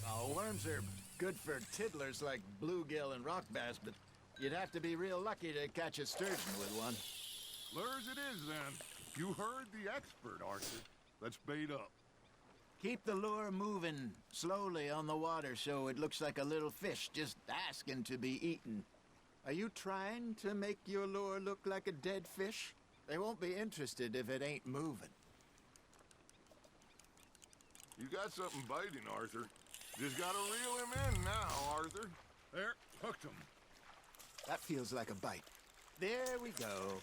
Speaker 7: Oh, worms are good for tiddlers like bluegill and rock bass, but you'd have to be real lucky to catch a sturgeon with one.
Speaker 3: Lures it is, then. You heard the expert, Arthur. Let's bait up.
Speaker 7: Keep the lure moving slowly on the water so it looks like a little fish just asking to be eaten. Are you trying to make your lure look like a dead fish? They won't be interested if it ain't moving.
Speaker 3: You got something biting, Arthur. Just gotta reel him in now, Arthur. There, hooked him.
Speaker 7: That feels like a bite. There we go.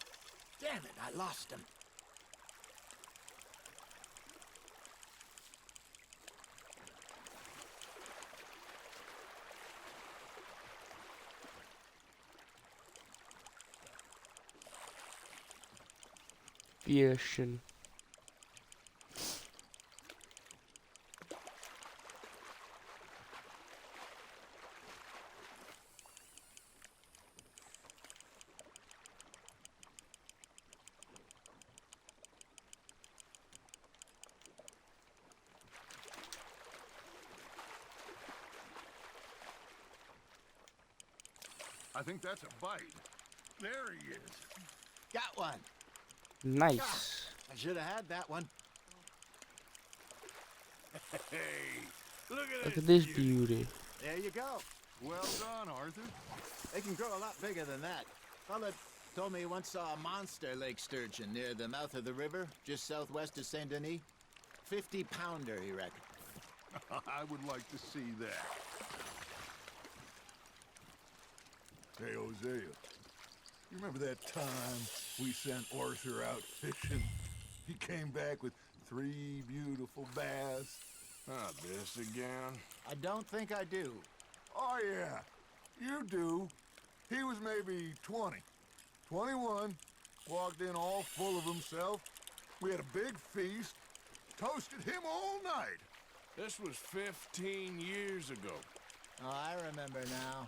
Speaker 7: Damn it, I lost him.
Speaker 1: Fishing.
Speaker 3: I think that's a bite. There he is.
Speaker 7: Got one.
Speaker 1: Nice.
Speaker 7: I should have had that one.
Speaker 5: Hey, look at
Speaker 1: Look
Speaker 5: this.
Speaker 1: at this beauty.
Speaker 7: There you go.
Speaker 3: Well done, Arthur.
Speaker 7: They can grow a lot bigger than that. Fella told me he once saw a monster lake sturgeon near the mouth of the river, just southwest of Saint Denis. 50-pounder, he reckoned.
Speaker 3: I would like to see that. Hey, Hosea. You remember that time we sent Arthur out fishing? He came back with 3 beautiful bass.
Speaker 5: Not this again.
Speaker 7: I don't think I do.
Speaker 3: Oh, yeah. You do. He was maybe 20. 21. Walked in all full of himself. We had a big feast. Toasted him all night.
Speaker 5: This was 15 years ago.
Speaker 7: Oh, I remember now.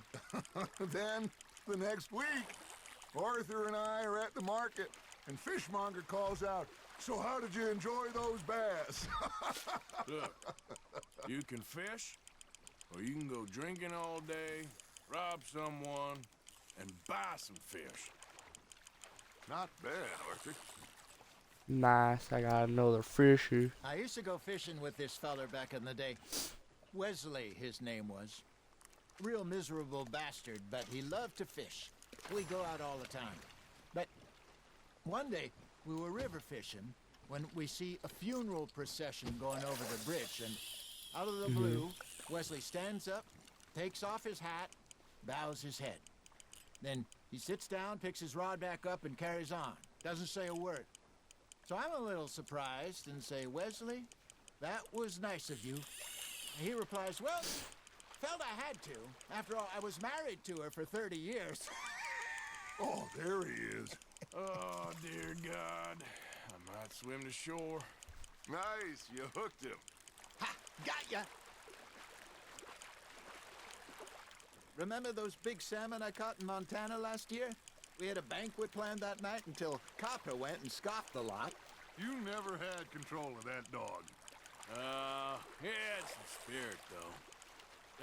Speaker 3: Then, the next week, Arthur and I are at the market, and Fishmonger calls out, "So how did you enjoy those bass?"
Speaker 5: Look, you can fish, or you can go drinking all day, rob someone, and buy some fish.
Speaker 3: Not bad, Arthur.
Speaker 1: Nice. I got another fishy.
Speaker 7: I used to go fishing with this feller back in the day. Wesley, his name was. Real miserable bastard, but he loved to fish. We go out all the time. But one day, we were river fishing when we see a funeral procession going over the bridge, and out of the blue, Wesley stands up, takes off his hat, bows his head. Then he sits down, picks his rod back up, and carries on. Doesn't say a word. So I'm a little surprised and say, "Wesley, that was nice of you." And he replies, "Well, felt I had to. After all, I was married to her for 30 years.
Speaker 3: Oh, there he is.
Speaker 5: Oh, dear God. I might swim to shore.
Speaker 3: Nice, you hooked him.
Speaker 7: Ha! Got ya! Remember those big salmon I caught in Montana last year? We had a banquet planned that night until Copper went and scoffed the lot.
Speaker 3: You never had control of that dog.
Speaker 5: He had some spirit, though.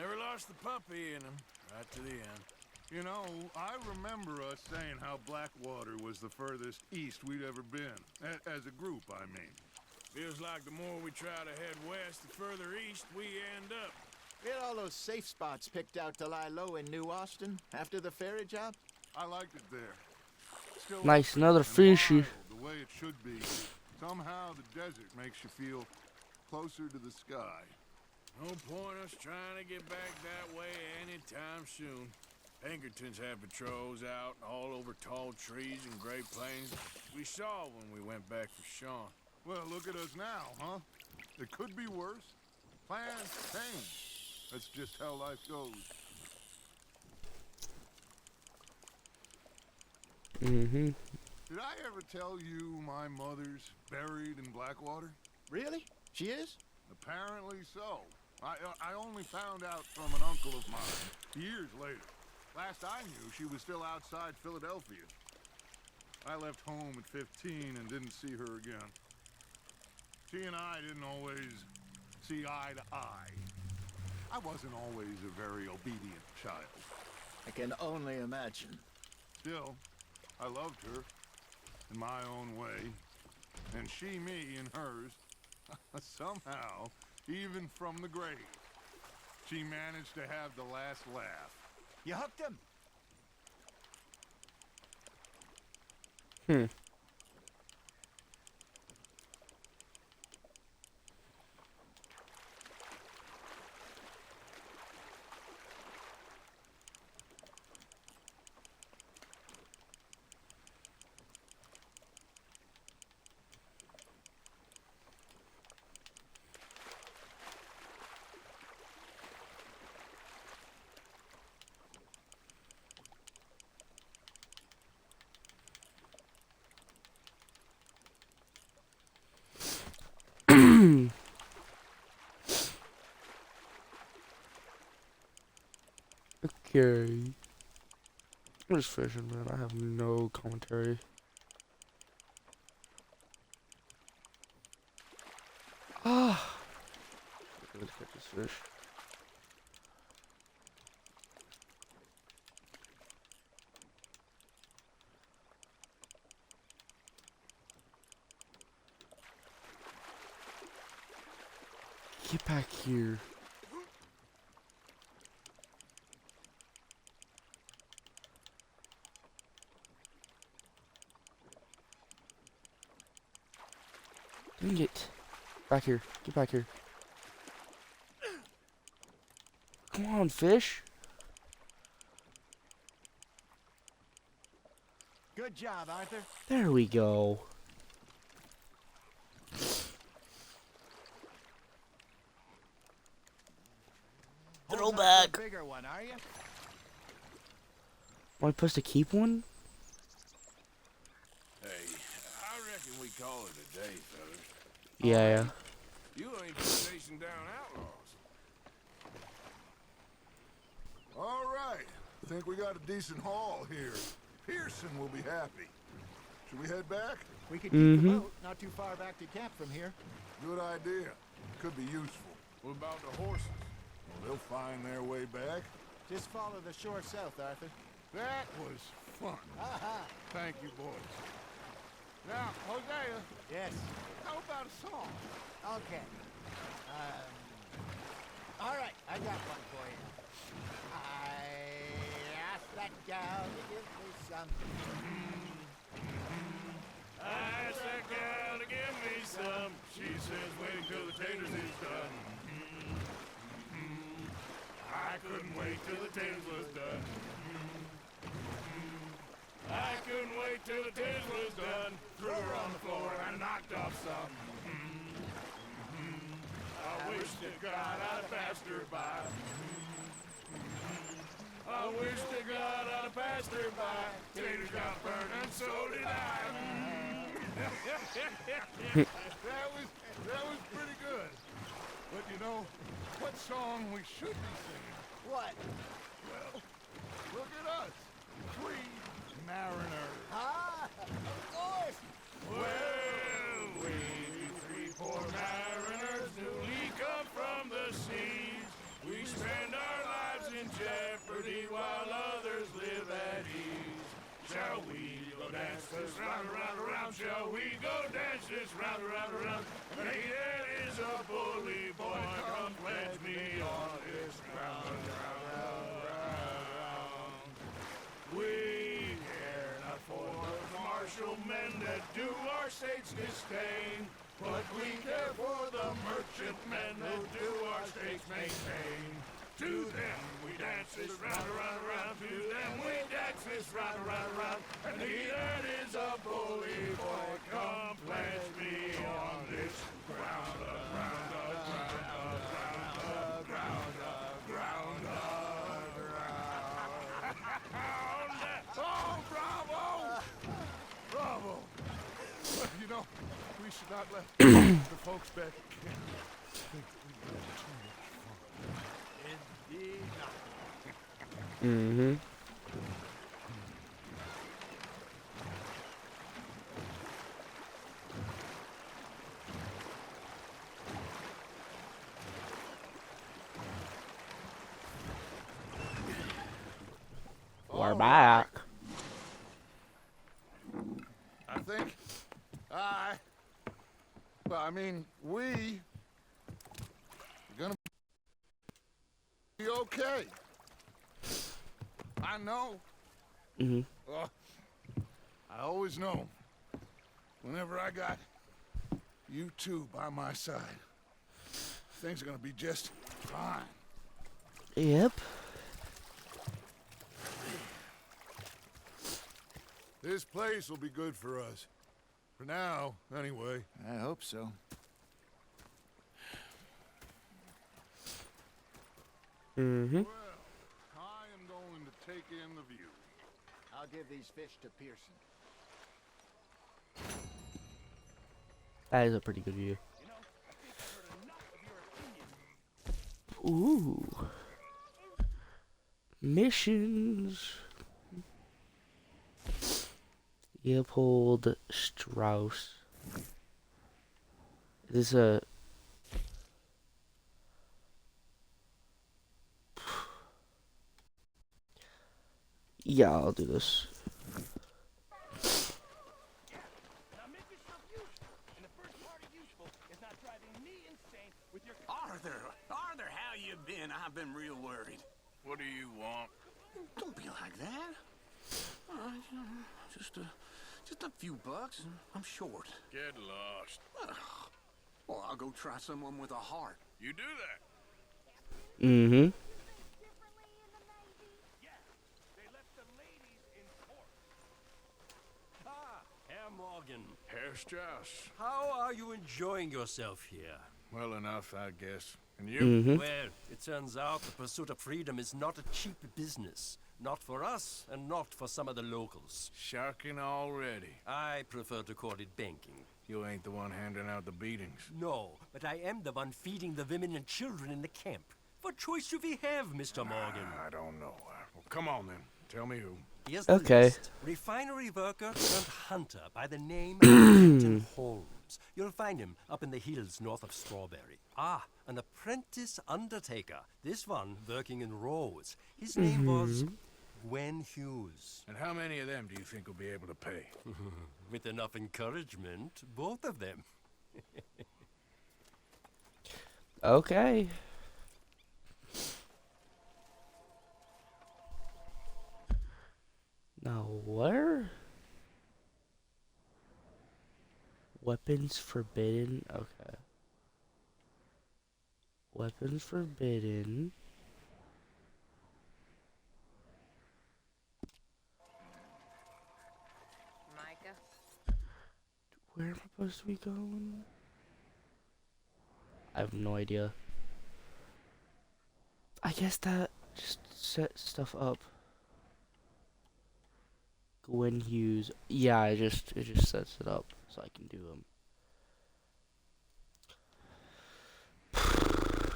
Speaker 5: Never lost the puppy in him, right to the end.
Speaker 3: You know, I remember us saying how Blackwater was the furthest east we'd ever been. As a group, I mean.
Speaker 5: Feels like the more we try to head west, the further east we end up.
Speaker 7: We had all those safe spots picked out to lie low in New Austin after the ferry job.
Speaker 3: I liked it there. Still
Speaker 1: Nice, another
Speaker 3: and
Speaker 1: fishy.
Speaker 3: wild, the way it should be. Somehow the desert makes you feel closer to the sky.
Speaker 5: No point us trying to get back that way anytime soon. Pinkertons have patrols out all over tall trees and Great Plains. We saw when we went back for Sean.
Speaker 3: Well, look at us now, huh? It could be worse. Plans change. That's just how life goes.
Speaker 1: Mm-hmm.
Speaker 3: Did I ever tell you my mother's buried in Blackwater?
Speaker 7: Really? She is?
Speaker 3: Apparently so. I only found out from an uncle of mine years later. Last I knew, she was still outside Philadelphia. I left home at 15 and didn't see her again. She and I didn't always see eye to eye. I wasn't always a very obedient child.
Speaker 7: I can only imagine.
Speaker 3: Still, I loved her in my own way, and she me in hers. Somehow, even from the grave, she managed to have the last laugh.
Speaker 7: You hooked him?
Speaker 1: Hmm. Okay. I'm just fishing, man. I have no commentary. Ah. Let's catch this fish. Get back here. Dang it. Back here. Get back here. Come on, fish.
Speaker 7: Good job, Arthur.
Speaker 1: There we go. Throw
Speaker 7: Hold on
Speaker 1: back.
Speaker 7: for a bigger one, are you?
Speaker 1: Am I supposed to keep one?
Speaker 5: Hey, I reckon we call it a day, fellas.
Speaker 1: Yeah.
Speaker 5: You ain't just chasing down outlaws.
Speaker 3: All right. I think we got a decent haul here. Pearson will be happy. Should we head back?
Speaker 7: We could keep the boat not too far back to camp from here.
Speaker 3: Good idea. Could be useful.
Speaker 5: What about the horses?
Speaker 3: They'll find their way back.
Speaker 7: Just follow the shore south, Arthur.
Speaker 3: That was fun.
Speaker 7: Aha!
Speaker 3: Thank you, boys. Now, Hosea,
Speaker 7: Yes.
Speaker 3: how about a song?
Speaker 7: Okay. All right, I got one for you. I asked that gal to give me some.
Speaker 5: I asked that gal to give me some. She says wait till the taters is done. I couldn't wait till the taters was done. I couldn't wait till the taters was done. Threw her on the floor and knocked off some. I wish to God I'd passed her by. I wish to God I'd have passed her by. Taters got burned and so did I.
Speaker 3: That was pretty good. But you know, what song we should be singing?
Speaker 7: What?
Speaker 3: Well, look at us. 3 mariners.
Speaker 7: Ah, of course.
Speaker 5: Well, we 3 poor mariners newly come from the seas. We spend our lives in jeopardy while others live at ease. Shall we go dance this round, around, around? Shall we go dance this round, around, around? Hey, there is a bully boy, come pledge me on this ground, round, round, round. We care not for the martial men that do our state's disdain, but we care for the merchant men that do our state's maintain. To them we dance this round, around, around. To them we dance this round, around, around. And he that is a bully boy, come pledge me on this ground, ground, ground, ground, ground, ground, ground. Oh, bravo!
Speaker 3: should not let the folks back at camp think that we have too much fun.
Speaker 5: Indeed not.
Speaker 1: Mm-hmm. We're back.
Speaker 3: I think we are gonna be okay. I know.
Speaker 1: Mm-hmm.
Speaker 3: I always know. Whenever I got you two by my side, things are gonna be just fine.
Speaker 1: Yep.
Speaker 3: This place will be good for us. For now, anyway.
Speaker 9: I hope so.
Speaker 1: Mm-hmm.
Speaker 3: Well, I am going to take in the view.
Speaker 7: I'll give these fish to Pearson.
Speaker 1: That is a pretty good view. Ooh. Missions. Leopold Strauss. Is this a... Yeah, I'll do this.
Speaker 5: Arthur, how you been? I've been real worried.
Speaker 4: What do you want?
Speaker 5: Don't be like that. Just a few bucks. I'm short.
Speaker 4: Get lost.
Speaker 5: Well, I'll go try someone with a heart.
Speaker 4: You do that.
Speaker 1: Mm-hmm.
Speaker 10: Herr Morgan,
Speaker 3: Herr Strauss.
Speaker 10: how are you enjoying yourself here?
Speaker 3: Well enough, I guess. And you?
Speaker 1: Mm-hmm.
Speaker 10: Well, it turns out the pursuit of freedom is not a cheap business. Not for us, and not for some of the locals.
Speaker 3: Sharking already.
Speaker 10: I prefer to call it banking.
Speaker 3: You ain't the one handing out the beatings.
Speaker 10: No, but I am the one feeding the women and children in the camp. What choice do we have, Mr. Morgan?
Speaker 3: I don't know. Well, come on then. Tell me who.
Speaker 10: Here's the
Speaker 1: Okay.
Speaker 10: list. Refinery worker turned hunter by the name of Captain Holmes. You'll find him up in the hills north of Strawberry. Ah, an apprentice undertaker. This one working in Rhodes. His name was Gwen Hughes.
Speaker 3: And how many of them do you think will be able to pay?
Speaker 10: With enough encouragement, both of them.
Speaker 1: Okay. Now where? Weapons forbidden. Okay. Weapons forbidden.
Speaker 6: Micah?
Speaker 1: Where am I supposed to be going? I have no idea. I guess that just set stuff up. Gwen Hughes. Yeah, it just sets it up so I can do them.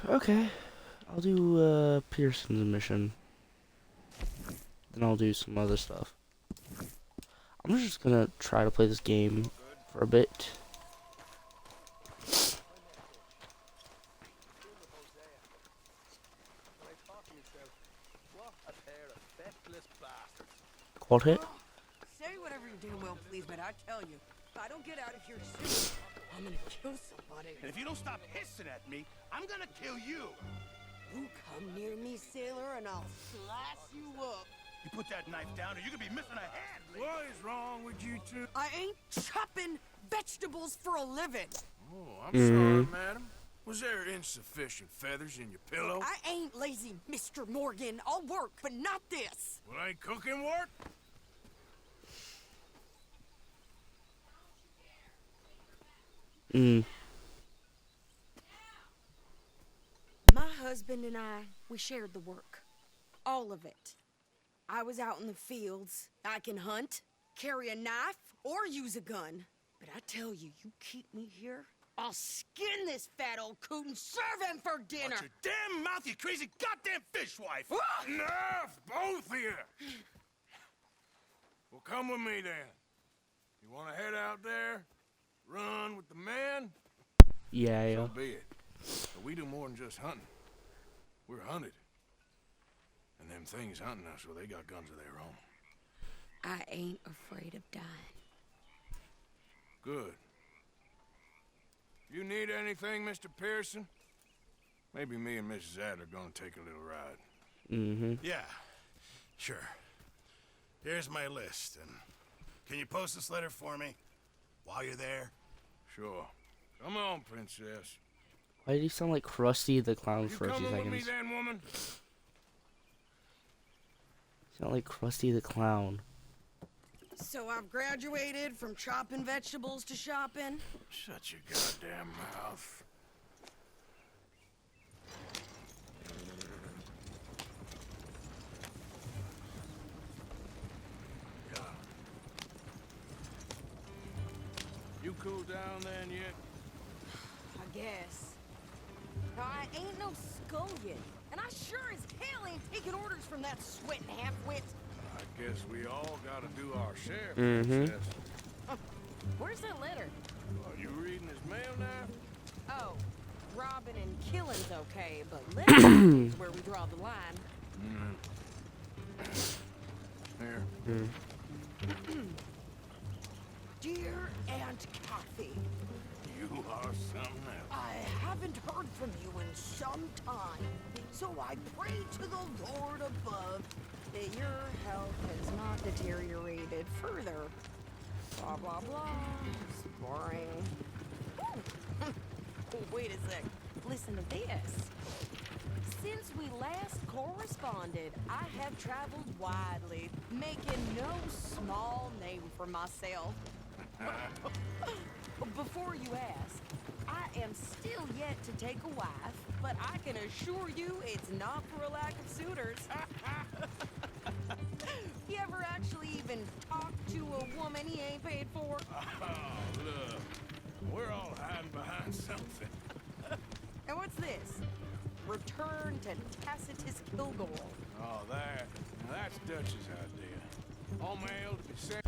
Speaker 1: Okay, I'll do Pearson's mission. Then I'll do some other stuff. I'm just gonna try to play this game for a bit. What hit?
Speaker 6: Say whatever you're doing, well, please, but I tell you, if I don't get out of here soon, I'm gonna kill somebody.
Speaker 2: And if you don't stop hissing at me, I'm gonna kill you.
Speaker 6: You come near me, sailor, and I'll slice you up.
Speaker 2: You put that knife down or you could be missing a hand.
Speaker 5: What is wrong with you two?
Speaker 6: I ain't chopping vegetables for a living.
Speaker 5: Oh, I'm sorry, madam. Was there insufficient feathers in your pillow?
Speaker 6: I ain't lazy, Mr. Morgan. I'll work, but not this.
Speaker 5: Well, ain't cooking work?
Speaker 6: My husband and I, we shared the work. All of it. I was out in the fields. I can hunt, carry a knife, or use a gun. But I tell you, you keep me here, I'll skin this fat old coot and serve him for dinner.
Speaker 5: Watch your damn mouth, you crazy goddamn fishwife!
Speaker 6: Ah!
Speaker 5: Enough, both of you! Well, come with me then. You want to head out there, run with the man?
Speaker 1: Yeah, yeah.
Speaker 5: So be it. But we do more than just hunting. We're hunted. And them things hunting us, well, they got guns of their own.
Speaker 6: I ain't afraid of dying.
Speaker 5: Good. You need anything, Mr. Pearson? Maybe me and Mrs. Adler gonna take a little ride.
Speaker 1: Mm-hmm.
Speaker 5: Yeah, sure. Here's my list, and can you post this letter for me while you're there? Sure. Come on, princess.
Speaker 1: Why did he sound like Krusty the Clown
Speaker 5: You
Speaker 1: for a few
Speaker 5: coming with me
Speaker 1: seconds?
Speaker 5: then, woman?
Speaker 1: Sound like Krusty the Clown.
Speaker 6: So I've graduated from chopping vegetables to shopping.
Speaker 5: Shut your goddamn mouth. Yeah. You cool down then yet?
Speaker 6: I guess. I ain't no scullion, and I sure as hell ain't taking orders from that sweating half-wit.
Speaker 5: I guess we all gotta do our share,
Speaker 1: Mhm.
Speaker 5: princess.
Speaker 6: Where's that letter?
Speaker 5: Are you reading his mail now?
Speaker 6: Oh, robbing and killing's okay, but living is where we draw the line.
Speaker 5: Here.
Speaker 6: Dear Aunt Kathy,
Speaker 5: You are something else.
Speaker 6: I haven't heard from you in some time, so I pray to the Lord above that your health has not deteriorated further. Blah, blah, blah. It's boring. Wait a sec. Listen to this. Since we last corresponded, I have traveled widely, making no small name for myself. Before you ask, I am still yet to take a wife, but I can assure you it's not for a lack of suitors. You ever actually even talk to a woman he ain't paid for?
Speaker 5: Oh, look. We're all hiding behind something.
Speaker 6: And what's this? Return to Tacitus Kilgore.
Speaker 5: Oh, that. Now that's Dutch's idea. All mail to be sent